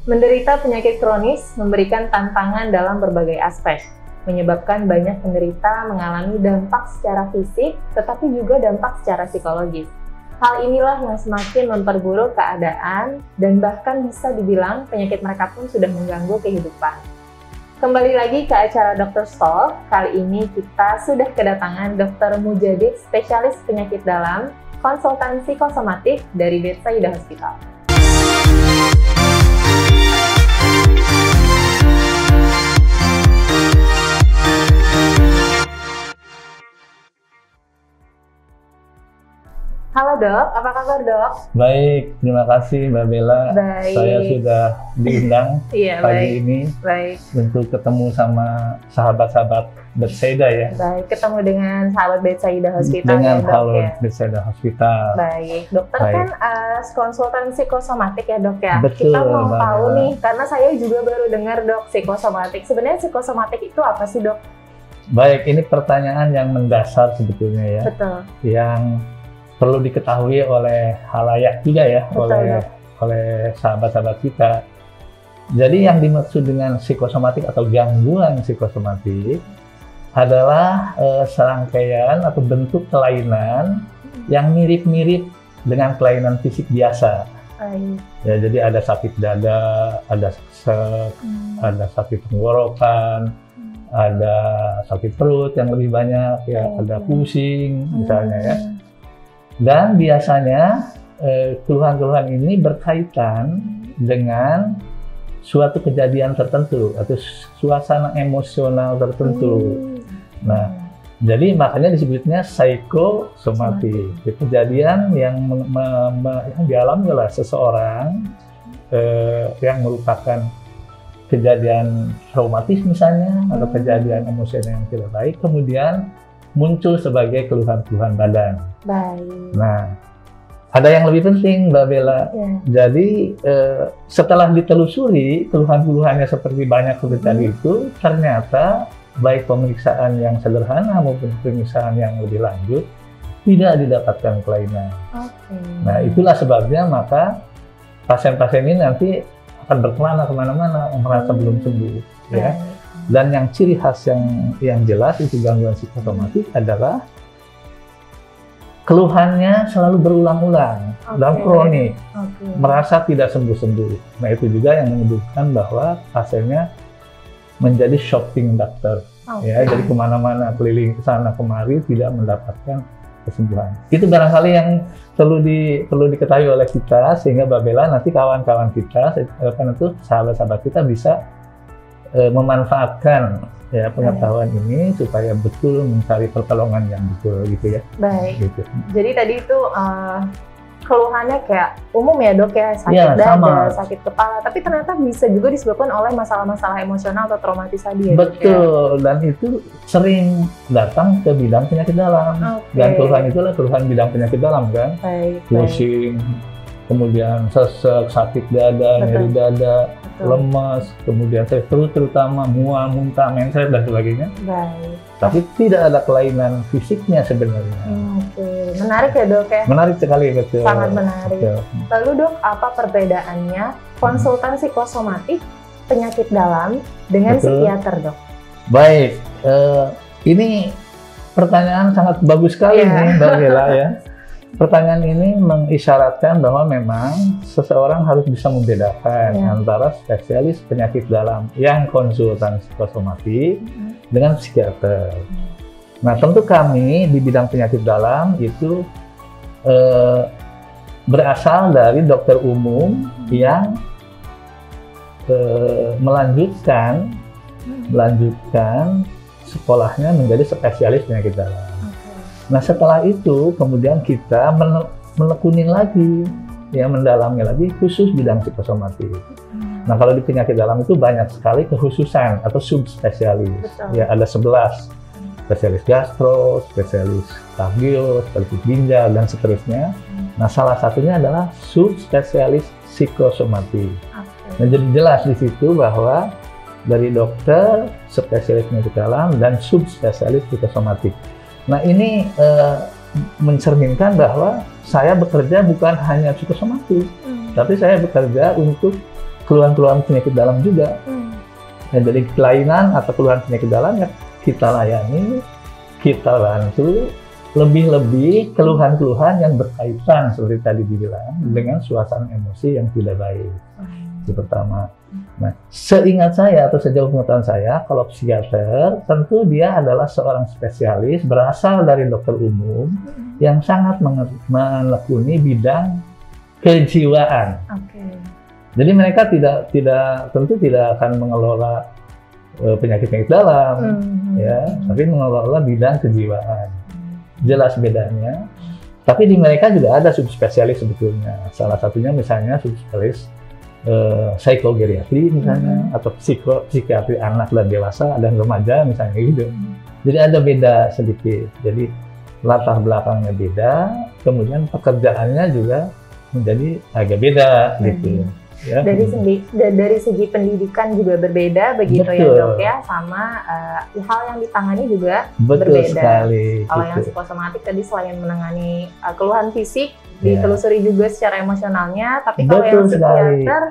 Menderita penyakit kronis memberikan tantangan dalam berbagai aspek, menyebabkan banyak penderita mengalami dampak secara fisik, tetapi juga dampak secara psikologis. Hal inilah yang semakin memperburuk keadaan dan bahkan bisa dibilang penyakit mereka pun sudah mengganggu kehidupan. Kembali lagi ke acara Dr. Talk, kali ini kita sudah kedatangan Dr. Mujadid, spesialis penyakit dalam, konsultan psikosomatik dari Betsaida Hospital. Halo dok, apa kabar dok? Baik, terima kasih Mbak Bella. Baik. Saya sudah diundang pagi ini untuk ketemu sama sahabat-sahabat Betsaida ya. Baik, ketemu dengan sahabat Betsaida Hospital dengan ya dok ya. Betsaida Hospital. Baik, dokter kan konsultan psikosomatik ya dok ya. Betul, kita mau Mbak tahu Bella. nih, karena saya juga baru dengar dok psikosomatik. Sebenarnya psikosomatik itu apa sih dok? Baik, ini pertanyaan yang mendasar sebetulnya ya. Betul. Yang perlu diketahui oleh halayak juga ya, Betul, oleh sahabat-sahabat kita. Jadi yang dimaksud dengan psikosomatik atau gangguan psikosomatik adalah serangkaian atau bentuk kelainan yang mirip-mirip dengan kelainan fisik biasa. Ya, jadi ada sakit dada, ada sesek, ada sakit tenggorokan, ada sakit perut yang lebih banyak, ya, ada pusing misalnya ya. Dan biasanya keluhan-keluhan ini berkaitan dengan suatu kejadian tertentu atau suasana emosional tertentu. Nah, jadi makanya disebutnya psikosomatik. Kejadian yang dialami oleh seseorang yang merupakan kejadian traumatis misalnya atau kejadian emosional yang tidak baik, kemudian muncul sebagai keluhan-keluhan badan. Baik. Nah, ada yang lebih penting, Mbak Bella. Jadi setelah ditelusuri keluhan-keluhannya seperti banyak seperti tadi itu, ternyata baik pemeriksaan yang sederhana maupun pemeriksaan yang lebih lanjut tidak didapatkan kelainan. Nah, itulah sebabnya maka pasien-pasien ini nanti akan berkelana kemana-mana merasa belum sembuh, ya. Dan yang ciri khas yang jelas itu gangguan psikosomatik adalah keluhannya selalu berulang-ulang dan kronik, merasa tidak sembuh-sembuh. Nah, itu juga yang menyebutkan bahwa pasiennya menjadi shopping doctor, ya, jadi kemana-mana, keliling ke sana kemari tidak mendapatkan kesembuhan. Itu barangkali yang perlu diketahui oleh kita, sehingga Mbak Bella nanti kawan-kawan kita, sahabat-sahabat kita bisa memanfaatkan ya pengetahuan ini supaya betul mencari pertolongan yang betul gitu ya. Baik. Gitu. Jadi tadi itu keluhannya kayak umum ya dok ya, sakit dada, sakit kepala, tapi ternyata bisa juga disebabkan oleh masalah-masalah emosional atau traumatis tadi ya. Betul, dan itu sering datang ke bidang penyakit dalam. Dan keluhan itulah keluhan bidang penyakit dalam kan. Pusing, kemudian sesek, sakit dada, nyeri dada, lemas, kemudian perut terutama, mual, muntah, mencret dan sebagainya. Baik. Tapi tidak ada kelainan fisiknya sebenarnya. Menarik ya dok ya? Menarik sekali, betul. Sangat menarik. Betul. Lalu dok, apa perbedaannya konsultan psikosomatik penyakit dalam dengan psikiater dok? Baik, ini pertanyaan sangat bagus sekali nih Mbak Bella ya. Pertanyaan ini mengisyaratkan bahwa memang seseorang harus bisa membedakan antara spesialis penyakit dalam yang konsultan psikosomatik dengan psikiater. Nah, tentu kami di bidang penyakit dalam itu berasal dari dokter umum yang melanjutkan sekolahnya menjadi spesialis penyakit dalam. Nah, setelah itu kemudian kita menekunin lagi, ya, mendalami lagi khusus bidang psikosomatik. Nah, kalau di penyakit dalam itu banyak sekali kekhususan atau subspesialis. Ya, ada 11. Spesialis gastro, spesialis kardio, spesialis ginjal, dan seterusnya. Nah, salah satunya adalah subspesialis psikosomatik. Nah, jadi jelas di situ bahwa dari dokter, spesialis penyakit dalam, dan subspesialis psikosomatik. Nah, ini mencerminkan bahwa saya bekerja bukan hanya psikosomatik, tapi saya bekerja untuk keluhan-keluhan penyakit dalam juga. Ya, jadi kelainan atau keluhan penyakit dalam ya kita layani, kita bantu, lebih-lebih keluhan-keluhan yang berkaitan seperti tadi dibilang dengan suasana emosi yang tidak baik. Itu pertama. Nah, seingat saya atau sejauh pengetahuan saya, kalau psikiater tentu dia adalah seorang spesialis berasal dari dokter umum yang sangat menekuni bidang kejiwaan. Jadi mereka tentu tidak akan mengelola penyakit-penyakit dalam, ya, tapi mengelola bidang kejiwaan. Jelas bedanya. Tapi di mereka juga ada subspesialis sebetulnya. Salah satunya misalnya subspesialis psikogeriatri misalnya, atau psikiatri anak dan dewasa dan remaja misalnya gitu. Jadi ada beda sedikit. Jadi latar belakangnya beda, kemudian pekerjaannya juga menjadi agak beda gitu. Ya. Dari segi pendidikan juga berbeda begitu. Betul. Ya dok ya, sama hal yang ditangani juga berbeda. Sekali, kalau yang psikosomatik tadi selain menangani keluhan fisik, ditelusuri juga secara emosionalnya, tapi kalau yang psikiater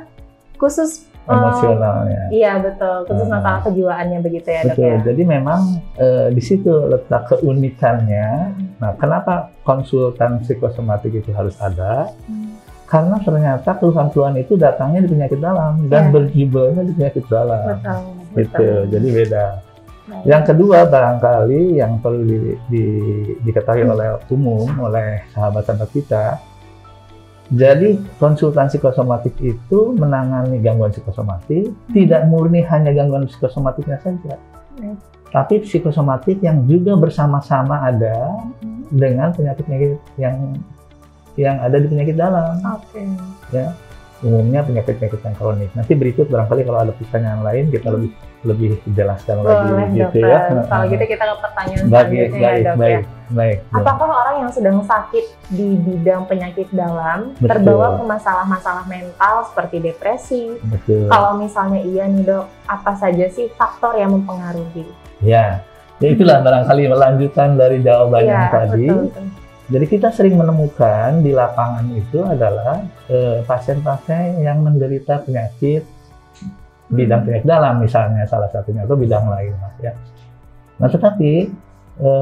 khusus emosionalnya. Iya betul, khusus masalah kejiwaannya begitu ya dok ya. Jadi memang di situ letak keunikannya. Nah, kenapa konsultan psikosomatik itu harus ada? Karena ternyata keluhan-keluhan itu datangnya di penyakit dalam dan berjubelnya di penyakit dalam. Betul. Jadi beda. Yang kedua barangkali yang perlu diketahui oleh umum, oleh sahabat-sahabat kita. Jadi konsultan psikosomatik itu menangani gangguan psikosomatik, tidak murni hanya gangguan psikosomatiknya saja. Tapi psikosomatik yang juga bersama-sama ada dengan penyakit-penyakit yang ada di penyakit dalam. Ya, umumnya penyakit-penyakit yang kronik. Nanti berikut barangkali kalau ada pertanyaan lain kita lebih jelaskan lagi gitu ya. Kalau gitu kita ke pertanyaan selanjutnya ya dok ya. Baik. Apakah orang yang sedang sakit di bidang penyakit dalam terbawa ke masalah-masalah mental seperti depresi? Kalau misalnya iya nih dok, apa saja sih faktor yang mempengaruhi? Ya itulah barangkali melanjutkan dari jawaban yang tadi. Betul. Jadi kita sering menemukan di lapangan itu adalah pasien-pasien yang menderita penyakit bidang penyakit dalam misalnya salah satunya atau bidang lain, ya. Nah, tetapi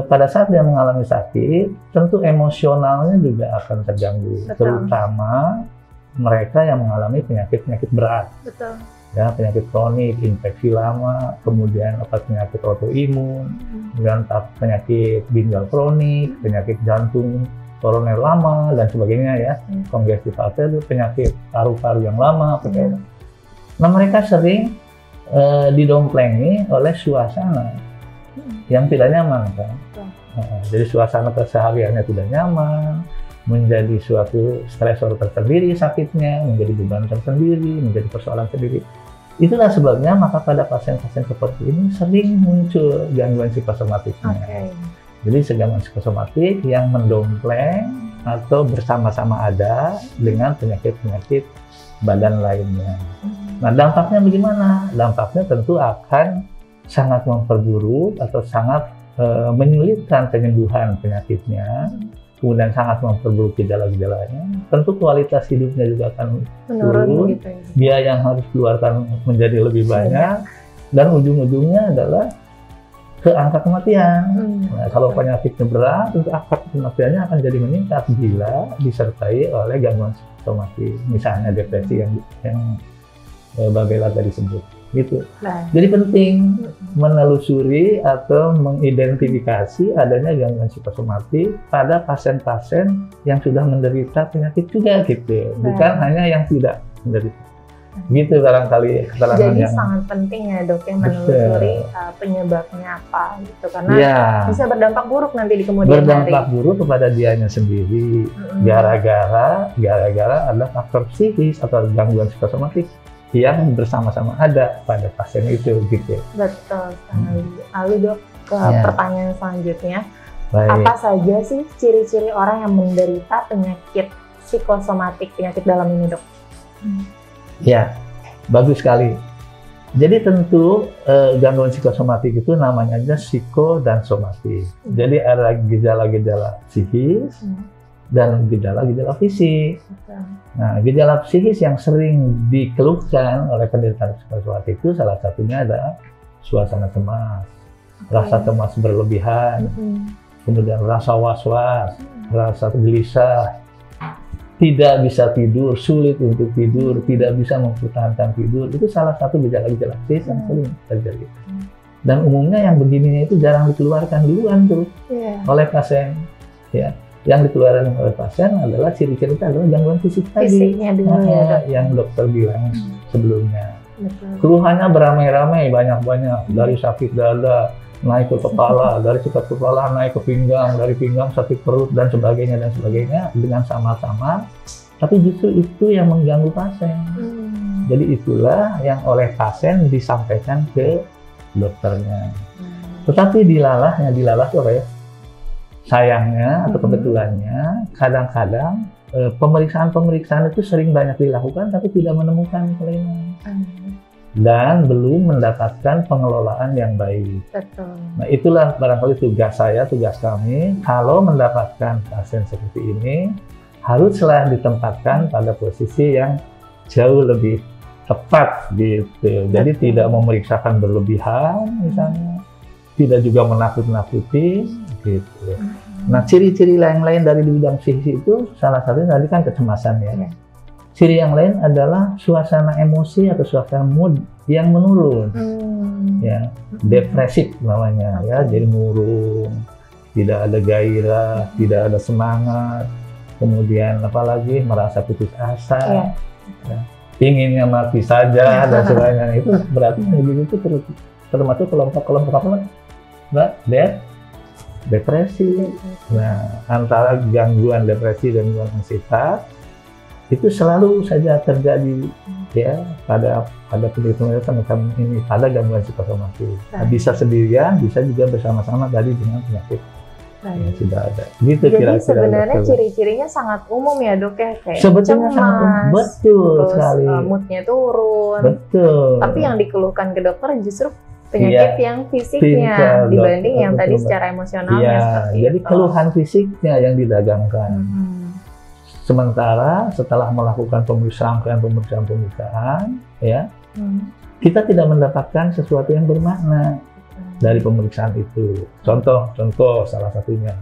pada saat dia mengalami sakit, tentu emosionalnya juga akan terganggu, terutama mereka yang mengalami penyakit-penyakit berat. Betul. Ya, penyakit kronik, infeksi lama, kemudian penyakit autoimun, kemudian penyakit ginjal kronik, penyakit jantung koroner lama dan sebagainya ya, kongestif arteri, penyakit paru-paru yang lama. Nah, mereka sering didomplengi oleh suasana yang tidak nyaman kan. Jadi suasana kesehariannya tidak nyaman, menjadi suatu stresor tersendiri sakitnya, menjadi beban tersendiri, menjadi persoalan sendiri. Itulah sebabnya maka pada pasien-pasien seperti ini sering muncul gangguan psikosomatiknya. Jadi gangguan psikosomatik yang mendompleng atau bersama-sama ada dengan penyakit-penyakit badan lainnya. Nah, dampaknya bagaimana? Dampaknya tentu akan sangat memperburuk atau sangat menyulitkan penyembuhan penyakitnya. Kemudian sangat memperburuk gejala-gejalanya, tentu kualitas hidupnya juga akan menurun, gitu ya. Biaya yang harus keluarkan menjadi lebih banyak, dan ujung-ujungnya adalah ke angka kematian. Nah, kalau penyakitnya berat, tentu angka kematiannya akan jadi meningkat bila disertai oleh gangguan psikosomatik, misalnya depresi yang Mbak Bella tadi sebut. Gitu. Jadi penting menelusuri atau mengidentifikasi adanya gangguan psikosomatik pada pasien-pasien yang sudah menderita penyakit juga gitu, bukan hanya yang tidak menderita. Gitu barangkali keterangan. Jadi sangat penting ya dok yang menelusuri penyebabnya apa gitu, karena bisa berdampak buruk nanti di kemudian hari. Berdampak buruk kepada dianya sendiri gara-gara ada faktor psikis atau gangguan psikosomatik yang bersama-sama ada pada pasien itu gitu. Betul sekali. Lalu dok ke pertanyaan selanjutnya, apa saja sih ciri-ciri orang yang menderita penyakit psikosomatik, penyakit dalam ini dok? Ya, bagus sekali. Jadi tentu gangguan psikosomatik itu namanya aja psiko dan somatik. Jadi ada gejala-gejala psikis, dan gejala-gejala fisik. Betul. Nah, gejala psikis yang sering dikeluhkan oleh penderita psikosomatik itu salah satunya adalah suasana cemas, rasa cemas berlebihan, kemudian rasa was-was, rasa gelisah, tidak bisa tidur, sulit untuk tidur, tidak bisa mempertahankan tidur. Itu salah satu gejala-gejala psikis yang sering terjadi. Dan umumnya yang begininya itu jarang dikeluarkan duluan tuh oleh pasien. Ya. Yang dikeluarkan oleh pasien adalah ciri-ciri adalah gangguan fisik tadi yang dokter bilang sebelumnya. Keluhannya beramai-ramai, banyak-banyak, dari sakit dada naik ke kepala, dari sakit kepala naik ke pinggang, dari pinggang sakit perut dan sebagainya dengan sama-sama. Tapi justru itu yang mengganggu pasien. Jadi itulah yang oleh pasien disampaikan ke dokternya. Tetapi dilalah itu apa ya? Sayangnya atau kebetulannya kadang-kadang pemeriksaan itu sering banyak dilakukan tapi tidak menemukan kelainan dan belum mendapatkan pengelolaan yang baik. Betul. Nah itulah barangkali tugas kami kalau mendapatkan pasien seperti ini haruslah ditempatkan pada posisi yang jauh lebih tepat gitu. Jadi tidak memeriksakan berlebihan misalnya, tidak juga menakut-nakuti gitu. Nah, ciri-ciri lain-lain dari bidang psikis itu salah satunya tadi kan kecemasan ya. Ciri yang lain adalah suasana emosi atau suasana mood yang menurun. Ya, depresif namanya ya, jadi murung, tidak ada gairah, tidak ada semangat. Kemudian apalagi merasa putus asa. Ya, inginnya mati saja dan sebagainya. Itu berarti begitu termasuk kelompok apa? Depresi. Nah, antara gangguan depresi dan gangguan anxiety itu selalu saja terjadi ya pada penderita macam ini, pada gangguan psikosomatik. Nah, bisa sendirian, bisa juga bersama-sama tadi dengan penyakit yang sudah ada. Gitu. Jadi sebenarnya ciri-cirinya sangat umum ya dok ya, kayak sebetulnya sangat umum, betul terus sekali. Moodnya turun. Betul. Tapi yang dikeluhkan ke dokter justru penyakit yang fisiknya dibanding yang tadi secara emosionalnya. Jadi keluhan fisiknya yang didagangkan. Sementara setelah melakukan pemeriksaan ya, kita tidak mendapatkan sesuatu yang bermakna dari pemeriksaan itu. Contoh salah satunya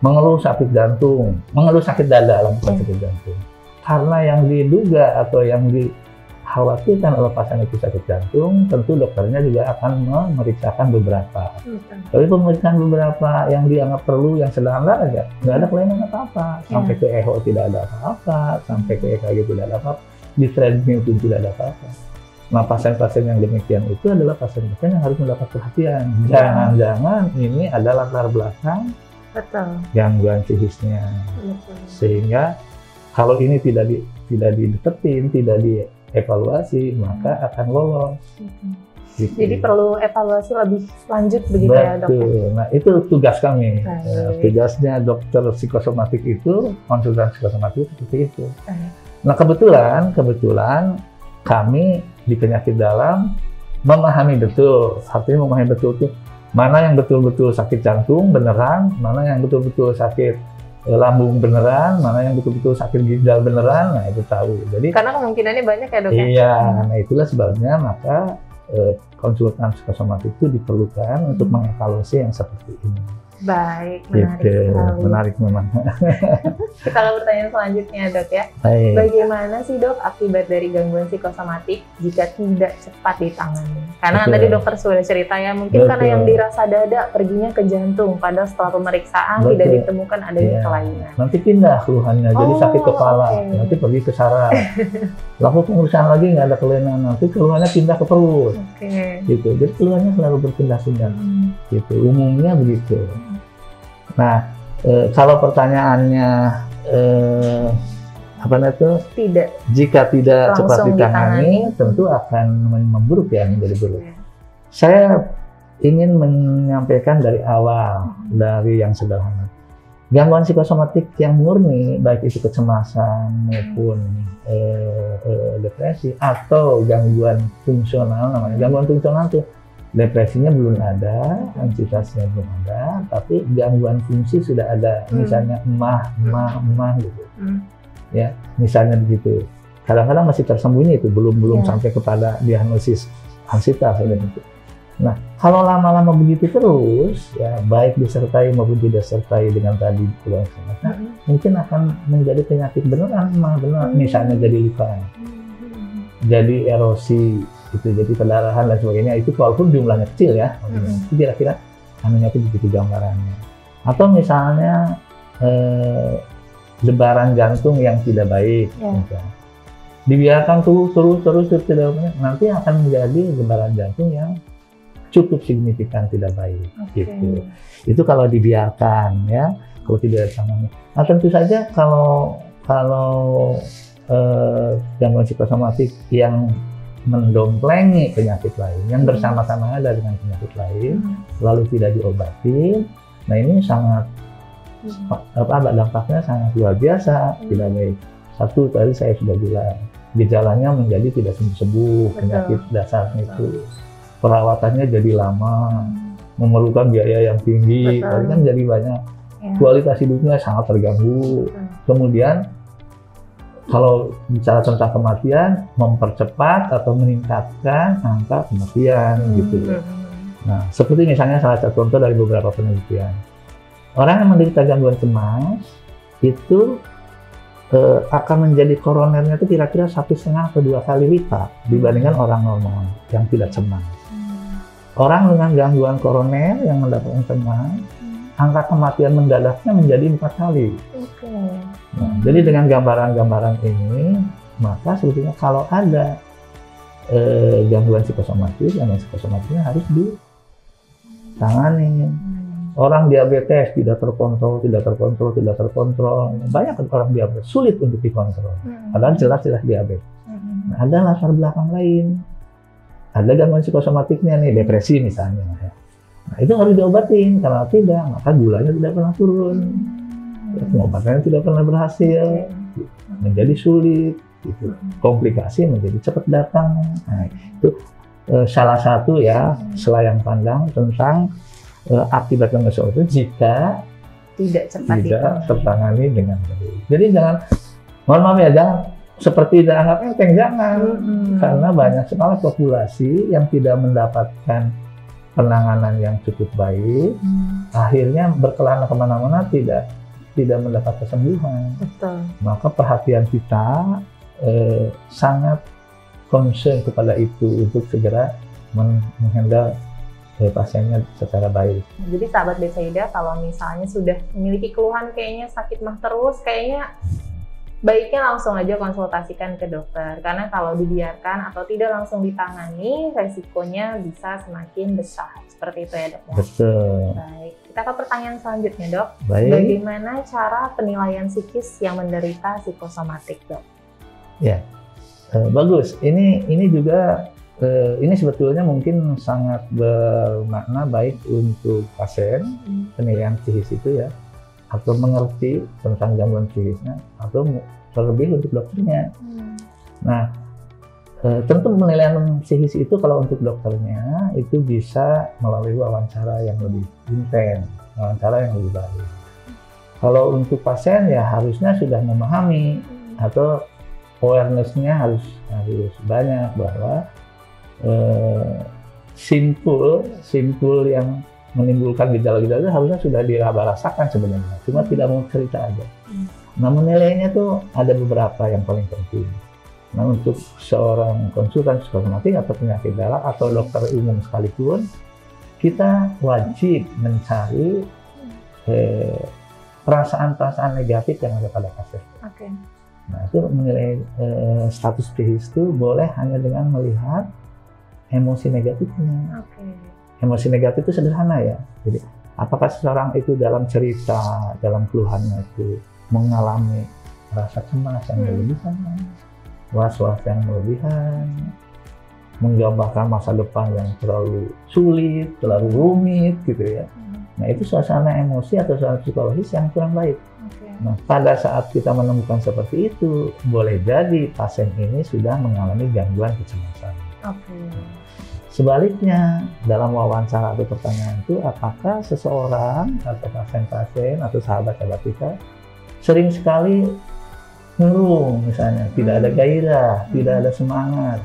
mengeluh sakit jantung, mengeluh sakit dada, bukan sakit jantung. Karena yang diduga atau yang dikhawatirkan oleh pasien itu sakit jantung, tentu dokternya juga akan memeriksakan beberapa. Tapi pemeriksaan beberapa yang dianggap perlu, yang sederhana aja, nggak ada kelainan apa-apa. Sampai ke echo tidak ada apa-apa, sampai ke EKG tidak ada apa-apa, di treadmill pun tidak ada apa-apa. Nah, pasien-pasien yang demikian itu adalah pasien-pasien yang harus mendapat perhatian. Jangan-jangan ini adalah latar belakang gangguan psikisnya. Sehingga kalau ini tidak dideketin, tidak dievaluasi, maka akan lolos. Gitu. Jadi perlu evaluasi lebih lanjut begitu ya dok? Nah itu tugas kami. Tugasnya dokter psikosomatik itu, konsultan psikosomatik seperti itu. Nah kebetulan kami di penyakit dalam memahami betul, artinya memahami betul itu mana yang betul-betul sakit jantung beneran, mana yang betul-betul sakit lambung beneran, mana yang betul-betul sakit ginjal beneran, nah itu tahu. Jadi karena kemungkinannya banyak ya dok ya? Iya, nah itulah sebabnya maka konsultan psikosomatik itu diperlukan untuk mengevaluasi yang seperti ini. Baik, menarik sekali. Menarik memang. Kita ke pertanyaan selanjutnya dok ya. Baik. Bagaimana sih dok akibat dari gangguan psikosomatik jika tidak cepat ditangani? Karena tadi dokter sudah cerita ya, mungkin karena yang dirasa dada perginya ke jantung, padahal setelah pemeriksaan tidak ditemukan adanya kelainan. Nanti pindah keluhannya, jadi sakit kepala, nanti pergi ke saraf. Lalu pemeriksaan lagi nggak ada kelainan, nanti keluhannya pindah ke perut. Gitu. Jadi keluhannya selalu berpindah-pindah. Gitu. Umumnya begitu. Nah, kalau pertanyaannya jika tidak cepat ditangani, tentu akan memburuk ya, menjadi buruk. Saya ingin menyampaikan dari awal, dari yang sederhana. Gangguan psikosomatik yang murni, baik itu kecemasan maupun depresi atau gangguan fungsional, namanya gangguan fungsional itu Depresinya belum ada, anksitasnya belum ada, tapi gangguan fungsi sudah ada. Misalnya emah gitu. Ya, misalnya begitu. Kadang-kadang masih tersembunyi itu, belum sampai kepada diagnosis anksitas gitu. Nah, kalau lama-lama begitu terus, ya baik disertai maupun tidak disertai dengan tadi mungkin akan menjadi penyakit beneran, misalnya jadi luka, jadi erosi, itu jadi pendarahan dan sebagainya. Itu walaupun jumlahnya kecil ya, itu kira-kira anunya itu begitu gambarannya. Atau misalnya debaran jantung yang tidak baik, dibiarkan terus tidak, nanti akan menjadi debaran jantung yang cukup signifikan tidak baik. Gitu. Itu kalau dibiarkan ya, kalau tidak ditangani. Nah, tentu saja kalau gangguan psikosomatik yang mendompleng penyakit lain, yang bersama-sama ada dengan penyakit lain, lalu tidak diobati, nah ini sangat dampaknya sangat luar biasa, tidak baik. Satu tadi saya sudah bilang, gejalanya menjadi tidak sembuh-sembuh, penyakit dasarnya itu, perawatannya jadi lama, memerlukan biaya yang tinggi, kan jadi banyak, kualitas hidupnya sangat terganggu. Kemudian kalau bicara tentang kematian, mempercepat atau meningkatkan angka kematian gitu. Nah, seperti misalnya salah satu contoh dari beberapa penelitian, orang yang menderita gangguan cemas itu akan menjadi koronernya itu kira-kira 1,5 atau 2 kali lipat dibandingkan orang normal yang tidak cemas. Orang dengan gangguan koroner yang mendapatkan cemas, angka kematian mendadaknya menjadi 4 kali. Nah, jadi dengan gambaran-gambaran ini, maka sebetulnya kalau ada gangguan psikosomatis, gangguan psikosomatisnya harus ditangani. Orang diabetes tidak terkontrol. Banyak orang diabetes sulit untuk dikontrol. Padahal jelas-jelas diabetes. Nah, ada latar belakang lain. Ada gangguan psikosomatiknya nih, depresi misalnya. Nah, itu harus diobatin. Kalau tidak, maka gulanya tidak pernah turun. Pengobatannya tidak pernah berhasil. Menjadi sulit. Gitu. Komplikasi menjadi cepat datang. Nah, itu salah satu ya, selayang pandang tentang akibat gangguan psikosomatik jika tidak tertangani dengan baik. Jadi jangan, mohon maaf ya, jangan seperti dianggap enteng, jangan. Karena banyak sekali populasi yang tidak mendapatkan penanganan yang cukup baik, akhirnya berkelana kemana-mana tidak mendapat kesembuhan. Betul. Maka perhatian kita sangat concern kepada itu untuk segera menghandle pasiennya secara baik. Jadi sahabat Betsaida, kalau misalnya sudah memiliki keluhan kayaknya sakit mah terus, kayaknya baiknya langsung aja konsultasikan ke dokter. Karena kalau dibiarkan atau tidak langsung ditangani, resikonya bisa semakin besar. Seperti itu ya dok? Betul. Baik, kita ke pertanyaan selanjutnya dok. Baik. Bagaimana cara penilaian psikis yang menderita psikosomatik dok? Ya, bagus. Ini juga ini sebetulnya mungkin sangat bermakna baik untuk pasien, penilaian psikis itu ya, atau mengerti tentang gangguan psikisnya, atau terlebih untuk dokternya. Nah, tentu penilaian psikis itu kalau untuk dokternya itu bisa melalui wawancara yang lebih intens, wawancara yang lebih baik. Kalau untuk pasien ya harusnya sudah memahami atau awareness-nya harus banyak bahwa simpul yang menimbulkan gejala-gejala harusnya sudah rasakan sebenarnya, cuma tidak mau cerita aja. Nah, menilainya tuh ada beberapa yang paling penting. Nah, untuk seorang konsultan psikosomatik atau penyakit dalam atau dokter umum sekalipun, kita wajib mencari perasaan-perasaan negatif yang ada pada pasien. Nah, itu menilai status psikis itu boleh hanya dengan melihat emosi negatifnya. Emosi negatif itu sederhana ya. Jadi, apakah seseorang itu dalam cerita, dalam keluhannya itu mengalami rasa cemas yang berlebihan, was-was yang berlebihan, menggambarkan masa depan yang terlalu sulit, terlalu rumit gitu ya. Nah, itu suasana emosi atau suasana psikologis yang kurang baik. Nah, pada saat kita menemukan seperti itu, boleh jadi pasien ini sudah mengalami gangguan kecemasan. Oke. Sebaliknya, dalam wawancara atau pertanyaan itu, apakah seseorang atau pasien-pasien atau sahabat-sahabat kita sering sekali murung misalnya, tidak ada gairah, tidak ada semangat,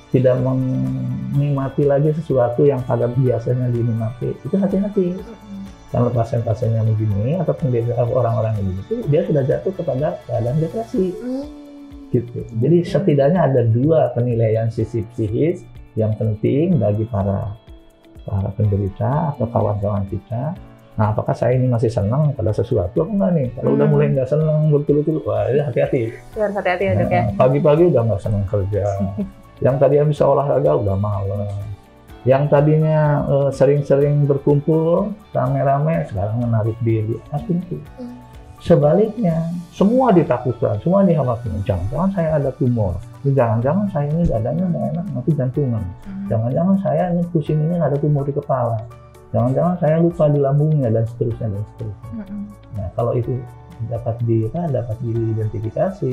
tidak menikmati lagi sesuatu yang pada biasanya dinikmati, itu hati-hati. Kalau pasien-pasiennya begini atau orang-orang begini, dia sudah jatuh kepada keadaan depresi. Gitu. Jadi setidaknya ada dua penilaian sisi psikis yang penting bagi para penderita atau kawan-kawan kita. Nah, apakah saya ini masih senang pada sesuatu apa enggak nih? Kalau udah mulai nggak senang betul-betul, wah ini hati-hati. Harus hati-hati ya dok ya. Pagi-pagi udah nggak senang kerja. Yang tadinya bisa olahraga udah malas. Yang tadinya sering-sering berkumpul rame-rame sekarang menarik diri. Hati-hati. Sebaliknya, semua ditakutkan, semua dikhawatirkan. Jangan-jangan saya ada tumor. Jangan-jangan saya ini dadanya nggak enak, nanti jantungan. Jangan-jangan saya ini pusing ini ada tumor di kepala. Jangan-jangan saya lupa di lambungnya dan seterusnya dan seterusnya. Nah, kalau itu dapat diidentifikasi,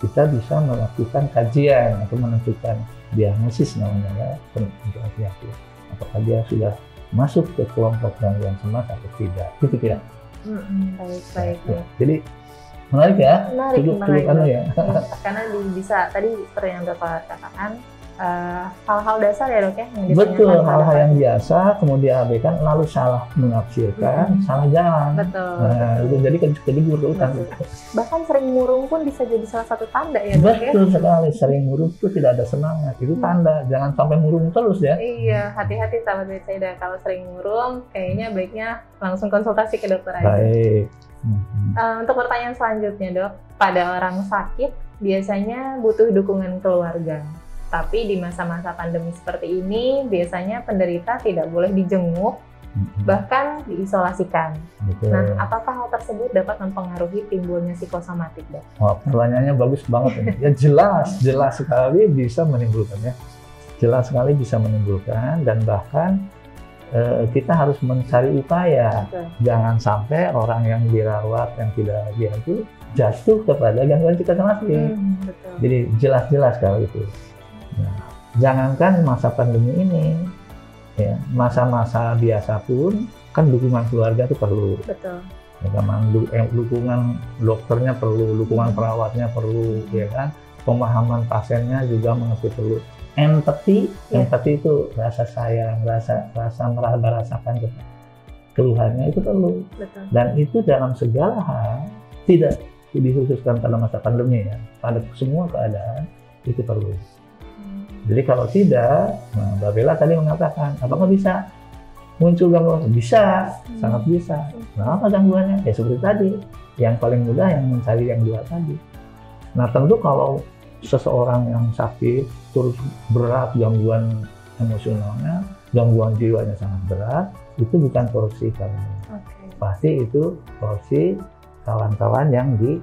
kita bisa melakukan kajian atau menentukan diagnosis namanya ya, untuk hati-hati. Apakah dia sudah masuk ke kelompok gangguan cemas atau tidak? Gitu ya. Baik. Ya. Jadi menarik ya. Menarik. Ya. Karena bisa tadi seperti yang Bapak katakan, hal-hal dasar ya dok ya. Betul, hal-hal yang biasa kemudian abaikan lalu salah menafsirkan, salah jalan. Betul. Nah, itu jadi kejebur ke utang. Bahkan sering murung pun bisa jadi salah satu tanda ya dok ya. Betul sekali, sering murung itu tidak ada semangat, itu tanda. Jangan sampai murung terus ya. Iya, hati-hati sahabat Betsaida, kalau sering murung kayaknya baiknya langsung konsultasi ke dokter aja. Baik. Untuk pertanyaan selanjutnya dok, pada orang sakit biasanya butuh dukungan keluarga. Tapi di masa-masa pandemi seperti ini, biasanya penderita tidak boleh dijenguk, bahkan diisolasikan. Betul. Nah, apakah hal tersebut dapat mempengaruhi timbulnya psikosomatik, dok? Oh, pertanyaannya bagus banget ini. Ya jelas sekali bisa menimbulkan ya. Jelas sekali bisa menimbulkan dan bahkan kita harus mencari upaya. Betul. Jangan sampai orang yang dirawat, yang tidak itu jatuh kepada gangguan psikosomatik. Betul. Jadi jelas kalau itu. Nah, jangankan masa pandemi ini, ya masa-masa biasa pun kan dukungan keluarga itu perlu. Betul. Ya, dukungan dokternya perlu, dukungan perawatnya perlu, ya kan. Pemahaman pasiennya juga mengerti perlu. Empati itu rasa sayang, rasa merasakan keluhannya itu perlu. Betul. Dan itu dalam segala hal, tidak dikhususkan pada masa pandemi ya, pada semua keadaan itu perlu. Jadi kalau tidak, nah Mbak Bella tadi mengatakan, apakah bisa muncul gangguan? Bisa, sangat bisa. Nah, apa gangguannya? Ya seperti tadi, yang paling mudah yang mencari yang dua tadi. Nah tentu kalau seseorang yang sakit, terus berat gangguan emosionalnya, gangguan jiwanya sangat berat, itu bukan porsi kami. Pasti itu porsi kawan-kawan yang di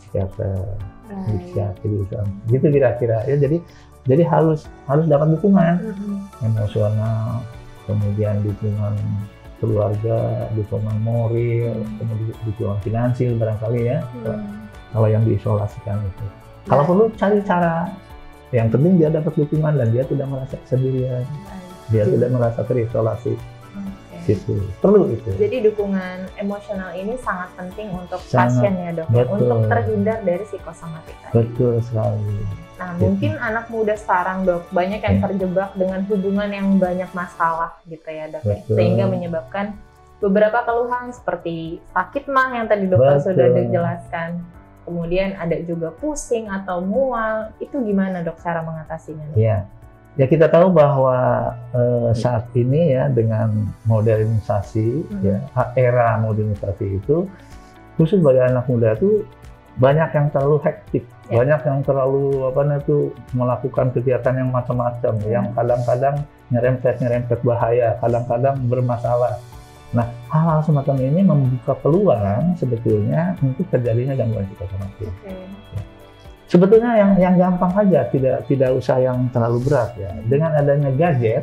psikiater, di psikiatri, gitu kira-kira. Ya jadi harus dapat dukungan emosional, kemudian dukungan keluarga, dukungan moral, kemudian dukungan finansial barangkali ya. Kalau yang diisolasikan itu. Kalau perlu cari cara. Yang penting dia dapat dukungan dan dia tidak merasa sendirian. Dia tidak merasa terisolasi. Gitu. Perlu itu. Jadi dukungan emosional ini sangat penting untuk pasien ya dok, untuk terhindar dari psikosomatik tadi. Betul sekali. Nah mungkin anak muda sekarang dok, banyak yang terjebak dengan hubungan yang banyak masalah gitu ya dok, sehingga menyebabkan beberapa keluhan seperti sakit mah yang tadi dokter sudah dijelaskan. Kemudian ada juga pusing atau mual, itu gimana dok cara mengatasinya? Iya. Ya kita tahu bahwa saat ini ya dengan modernisasi, ya era modernisasi itu khusus bagi anak muda itu banyak yang terlalu hektik, banyak yang terlalu melakukan kegiatan yang macam-macam, yang kadang-kadang nyerempet bahaya, kadang-kadang bermasalah. Nah hal-hal semacam ini membuka peluang sebetulnya untuk terjadinya gangguan psikosomatik. Sebetulnya yang gampang aja, tidak usah yang terlalu berat ya. Dengan adanya gadget,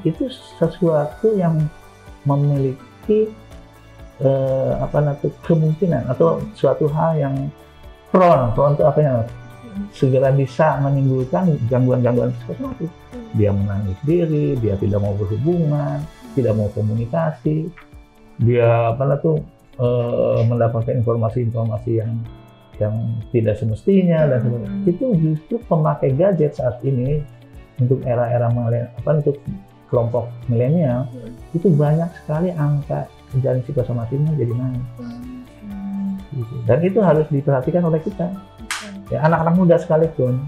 itu sesuatu yang memiliki kemungkinan atau suatu hal yang prone itu apa ya? segera bisa menimbulkan gangguan-gangguan psikosomatik. Dia menangis diri, dia tidak mau berhubungan, tidak mau komunikasi, dia mendapatkan informasi-informasi yang tidak semestinya dan sebagainya. Itu justru pemakai gadget saat ini untuk era-era untuk kelompok milenial itu banyak sekali angka kejadian psikosomatiknya jadi naik. Gitu. Dan itu harus diperhatikan oleh kita, ya anak-anak muda sekalipun.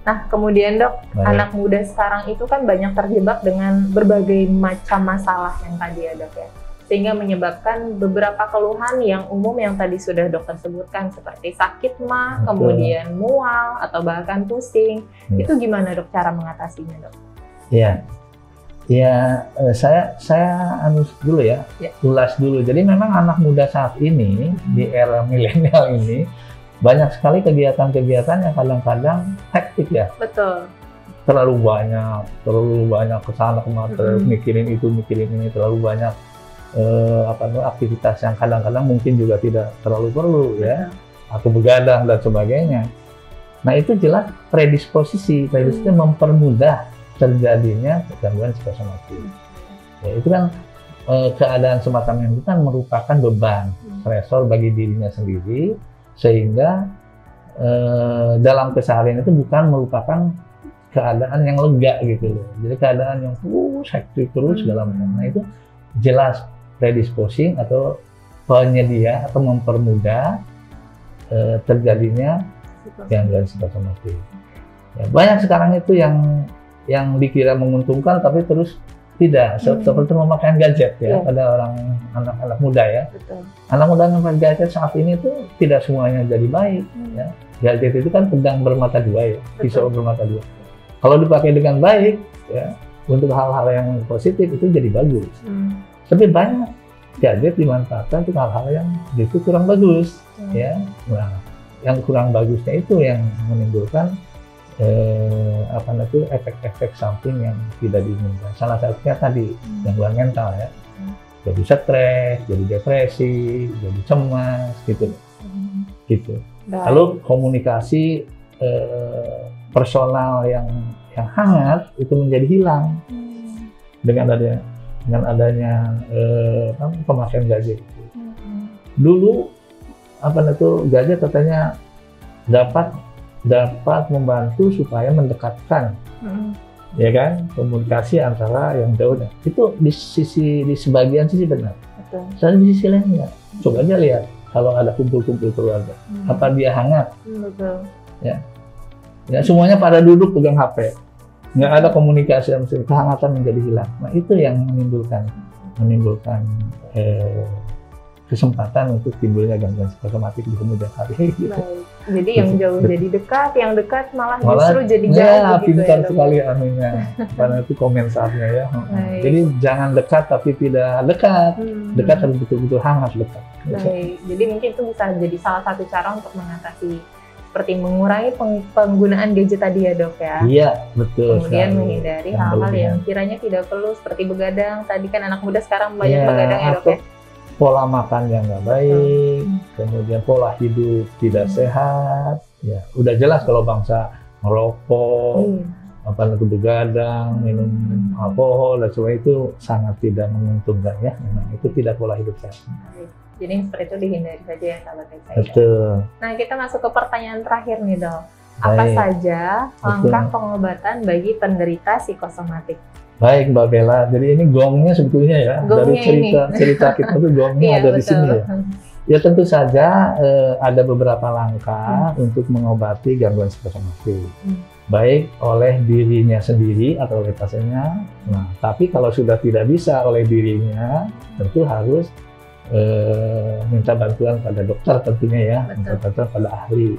Nah, kemudian dok, anak muda sekarang itu kan banyak terjebak dengan berbagai macam masalah yang tadi ya dok ya, sehingga menyebabkan beberapa keluhan yang umum yang tadi sudah dokter sebutkan seperti sakit mah, kemudian mual atau bahkan pusing. Itu gimana dok cara mengatasinya dok? Saya dulu ya, ulas dulu. Jadi memang anak muda saat ini di era milenial ini banyak sekali kegiatan-kegiatan yang kadang-kadang hektik ya. Betul. Terlalu banyak kesana kemari, mikirin itu, mikirin ini, terlalu banyak aktivitas yang kadang-kadang mungkin juga tidak terlalu perlu ya, atau begadang dan sebagainya. Nah itu jelas predisposisi mempermudah terjadinya gangguan psikosomatik. Ya, itu kan keadaan semacam itu kan merupakan beban, stresor bagi dirinya sendiri, sehingga dalam keseharian itu bukan merupakan keadaan yang lega gitu loh. Jadi keadaan yang hektik terus segala macam. Nah itu jelas predisposing atau penyedia atau mempermudah terjadinya gangguan psikosomatik. Ya, banyak sekarang itu yang dikira menguntungkan tapi terus tidak, seperti memakaikan gadget ya pada anak-anak muda ya. Betul. Anak muda yang memakai gadget saat ini itu tidak semuanya jadi baik ya. Gadget itu kan pedang bermata dua ya, pisau bermata dua. Kalau dipakai dengan baik ya untuk hal-hal yang positif itu jadi bagus. Tapi banyak gadget dimanfaatkan untuk hal-hal yang itu kurang bagus ya. Nah, yang kurang bagusnya itu yang menimbulkan efek-efek samping yang tidak diinginkan. Salah satunya tadi gangguan mental ya, jadi stres, jadi depresi, jadi cemas gitu. Lalu komunikasi personal yang hangat itu menjadi hilang dengan adanya pemakaian gadget. Dulu gadget katanya dapat membantu supaya mendekatkan, ya kan, komunikasi antara yang jauh. Itu di sebagian sisi benar. Soalnya di sisi lain enggak. Coba aja lihat kalau ada kumpul-kumpul keluarga, apa dia hangat? Betul. Ya, semuanya pada duduk pegang HP, nggak ada komunikasi, kehangatan menjadi hilang. Nah itu yang menimbulkan kesempatan untuk timbulnya gangguan psikosomatik di kemudian hari. Gitu. Baik. Jadi yang jauh jadi dekat, yang dekat malah justru jadi jauh. Ya, pintar sekali anunya, karena itu komentarnya ya. Jadi jangan dekat tapi tidak dekat, dekat harus betul-betul hangat dekat. Baik. Jadi mungkin itu bisa jadi salah satu cara untuk mengatasi seperti mengurangi penggunaan gadget tadi ya dok ya. Iya betul. Kemudian menghindari hal-hal yang kiranya tidak perlu seperti begadang. Tadi kan anak muda sekarang banyak begadang ya dok ya. Pola makan yang nggak baik, kemudian pola hidup tidak sehat, ya udah jelas kalau bangsa merokok, begadang, minum alkohol dan sebagainya itu sangat tidak menguntungkan ya. Memang itu tidak pola hidup sehat. Jadi seperti itu dihindari saja ya sahabat saya. Betul. Nah kita masuk ke pertanyaan terakhir nih dok. Apa saja langkah pengobatan bagi penderita psikosomatik? Baik Mbak Bella, jadi ini gongnya sebetulnya ya, dari cerita kita tuh gongnya ada di sini ya. Ya tentu saja ada beberapa langkah untuk mengobati gangguan psikosomatik, baik oleh dirinya sendiri atau oleh pasiennya. Nah, tapi kalau sudah tidak bisa oleh dirinya, tentu harus minta bantuan pada dokter tentunya ya, minta bantuan pada ahli.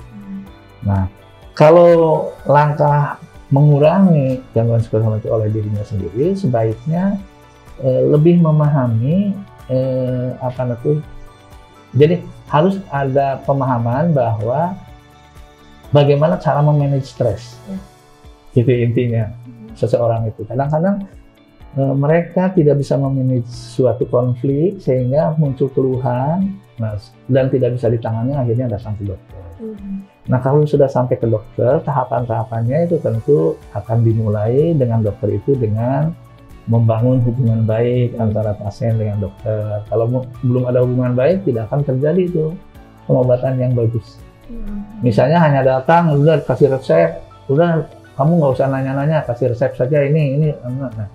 Nah, kalau langkah mengurangi gangguan psikosomatik oleh dirinya sendiri, sebaiknya lebih memahami jadi harus ada pemahaman bahwa bagaimana cara memanage stres. Itu intinya seseorang itu. Kadang-kadang mereka tidak bisa memanage suatu konflik sehingga muncul keluhan Nah, dan tidak bisa ditangani, akhirnya datang ke dokter. Nah, kalau sudah sampai ke dokter, tahapan-tahapannya itu tentu akan dimulai dengan dokter itu dengan membangun hubungan baik antara pasien dengan dokter. Kalau belum ada hubungan baik, tidak akan terjadi itu pengobatan yang bagus. Misalnya hanya datang, udah kasih resep, udah kamu nggak usah nanya-nanya, kasih resep saja ini. Nah,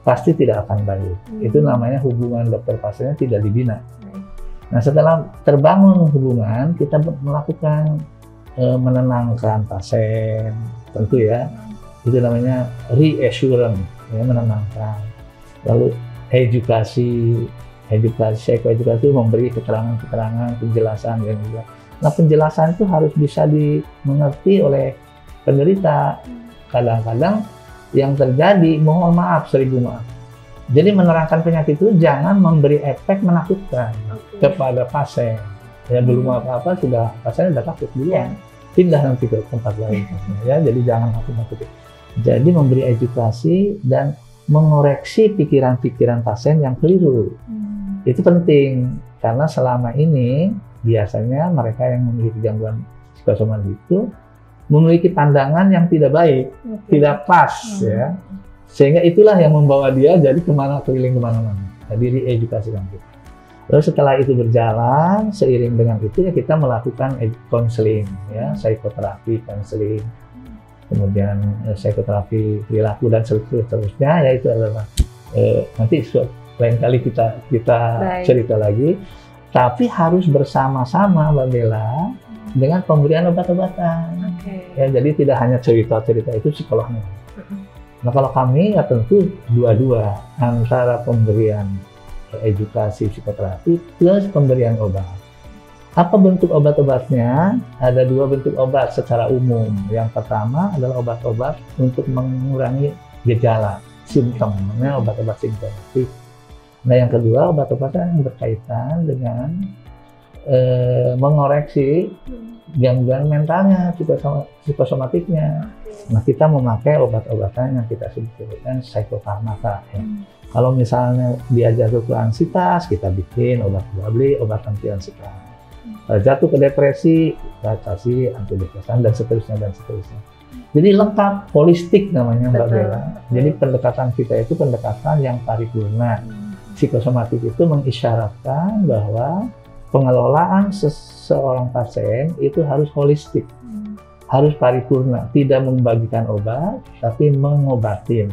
pasti tidak akan baik. Itu namanya hubungan dokter pasiennya tidak dibina. Nah, setelah terbangun hubungan, kita melakukan menenangkan pasien, tentu ya. Itu namanya reassurance, ya, menenangkan. Lalu edukasi itu memberi keterangan, penjelasan yang jelas. Nah, penjelasan itu harus bisa dimengerti oleh penderita. Kadang-kadang yang terjadi, mohon maaf, 1000 maaf. Jadi menerangkan penyakit itu jangan memberi efek menakutkan kepada pasien. Ya, belum apa-apa sudah pasien sudah takut duluan. Pindah nanti ke tempat lain. Ya, jadi jangan takut. Jadi memberi edukasi dan mengoreksi pikiran-pikiran pasien yang keliru. Itu penting karena selama ini biasanya mereka yang memiliki gangguan psikosomatik itu memiliki pandangan yang tidak baik, tidak pas, ya. Sehingga itulah yang membawa dia jadi keliling kemana-mana. Jadi diedukasi kita. Lalu setelah itu berjalan, seiring dengan itu ya kita melakukan konseling, ya, psikoterapi, konseling, kemudian psikoterapi perilaku dan seterusnya. Ya itu adalah nanti lain kali kita cerita lagi. Tapi harus bersama-sama, Mbak Bella, dengan pemberian obat-obatan. Ya, jadi tidak hanya cerita-cerita, itu psikolognya. Nah, kalau kami ya tentu dua-dua, antara pemberian edukasi psikoterapi plus pemberian obat. Apa bentuk obat-obatnya? Ada 2 bentuk obat secara umum. Yang pertama adalah obat-obat untuk mengurangi gejala, simptom, namanya obat-obat simptomatik. Nah, yang kedua obat-obatan yang berkaitan dengan mengoreksi gangguan mentalnya, psikosomatiknya. Nah, kita memakai obat-obatan yang kita sebutkan psikofarmaka. Ya. Kalau misalnya dia jatuh ke anxietas, kita bikin beli obat anti anxietas. Jatuh ke depresi, kita kasih antidepresan dan seterusnya. Jadi lengkap, holistik namanya, Mbak Bella. Jadi pendekatan kita itu pendekatan yang paripurna. Psikosomatik itu mengisyaratkan bahwa pengelolaan seseorang pasien itu harus holistik, harus paripurna, tidak membagikan obat, tapi mengobati.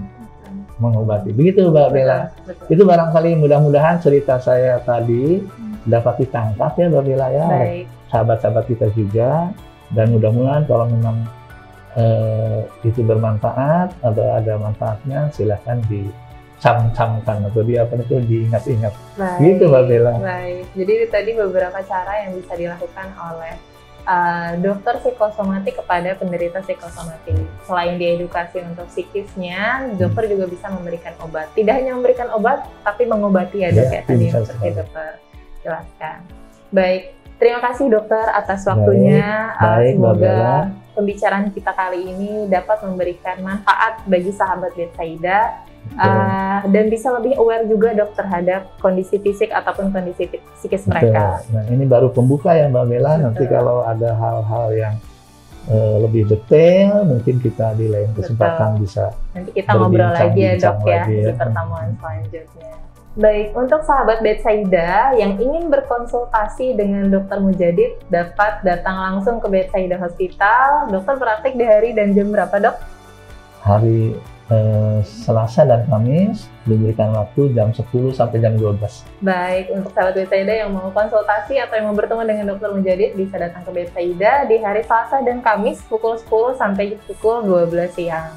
Begitu, Mbak Bella. Itu barangkali mudah-mudahan cerita saya tadi dapat ditangkap ya, Mbak Bella, ya, oleh sahabat-sahabat kita juga, dan mudah-mudahan kalau memang itu bermanfaat atau ada manfaatnya, silakan camkan atau diingat-ingat. Gitu, Mbak Bella. Baik. Jadi tadi beberapa cara yang bisa dilakukan oleh dokter psikosomatik kepada penderita psikosomatik. Selain diedukasi untuk psikisnya, dokter juga bisa memberikan obat. Tidak hanya memberikan obat, tapi mengobati ya, Dok, ya, tadi seperti dokter jelaskan. Baik. Terima kasih, Dokter, atas waktunya. Semoga pembicaraan kita kali ini dapat memberikan manfaat bagi sahabat Betsaida. Dan bisa lebih aware juga, Dok, terhadap kondisi fisik ataupun kondisi psikis mereka. Nah, ini baru pembuka ya, Mbak Bella. Nanti kalau ada hal-hal yang lebih detail, mungkin kita di lain kesempatan bisa nanti kita ngobrol lagi ya, Dok, ya, di pertemuan selanjutnya. Baik, untuk sahabat Betsaida yang ingin berkonsultasi dengan Dr. Mujadid dapat datang langsung ke Betsaida Hospital. Dokter praktik di hari dan jam berapa, Dok? Hari Selasa dan Kamis, diberikan waktu jam 10 sampai jam 12. Baik, untuk sahabat Betsaida yang mau konsultasi atau yang mau bertemu dengan Dr. Mujadid bisa datang ke Betsaida di hari Selasa dan Kamis pukul 10 sampai pukul 12 siang.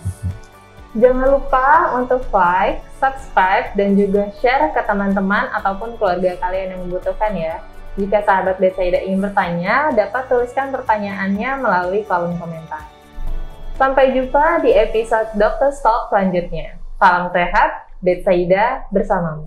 Jangan lupa untuk like, subscribe, dan juga share ke teman-teman ataupun keluarga kalian yang membutuhkan ya. Jika sahabat Betsaida ingin bertanya, dapat tuliskan pertanyaannya melalui kolom komentar. Sampai jumpa di episode Dr. Talk selanjutnya. Salam sehat, Betsaida bersamamu.